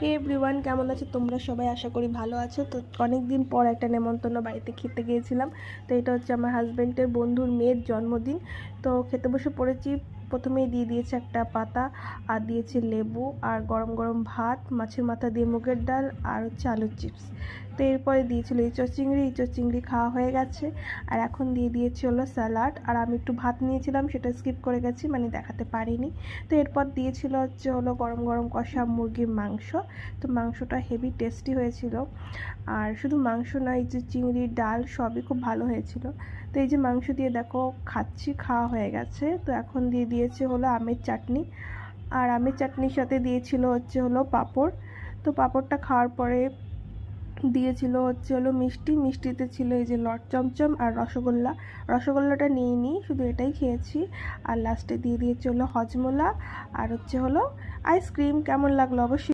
হে everyone, কেমন আছো তোমরা সবাই? আশা করি ভালো আছো। তো অনেক দিন পর একটা নেমন্তন্ন বাড়িতে খেতে গিয়েছিলাম। তো এটা হচ্ছে আমার হাজব্যান্ডের বন্ধুর মেয়ের জন্মদিন। তো খেতে বসে পড়েছি। প্রথমেই দিয়ে দিয়েছে একটা পাতা, আর দিয়েছে লেবু, আর গরম গরম ভাত, মাছের মাথা দিয়ে মুগের ডাল, আর হচ্ছে আলুর চিপস। তো এরপরে দিয়েছিল ইঁচড় চিংড়ি খাওয়া হয়ে গেছে। আর এখন দিয়ে দিয়েছে হলো স্যালাড। আর আমি একটু ভাত নিয়েছিলাম, সেটা স্কিপ করে গেছি, মানে দেখাতে পারিনি। তো এরপর দিয়েছিল হচ্ছে হলো গরম গরম কষা মুরগির মাংস। তো মাংসটা হেভি টেস্টি হয়েছিল। আর শুধু মাংস নয়, এই যে চিংড়ি ডাল সবই খুব ভালো হয়েছিল। তো এই যে মাংস দিয়ে দেখো খাচ্ছি, খাওয়া হয়ে গেছে। তো এখন দিয়ে দিয়েছে হলো আমের চাটনি। আর আমের চাটনির সাথে দিয়েছিল হচ্ছে হলো পাঁপড়। তো পাঁপড়টা খাওয়ার পরে দিয়েছিল হচ্ছে হলো মিষ্টি। মিষ্টিতে ছিল এই যে লট চমচম আর রসগোল্লা। রসগোল্লাটা নিইনি, শুধু এটাই খেয়েছি। আর লাস্টে দিয়ে দিয়েছে হলো হজমোলা, আর হচ্ছে হলো আইসক্রিম। কেমন লাগলো অবশ্যই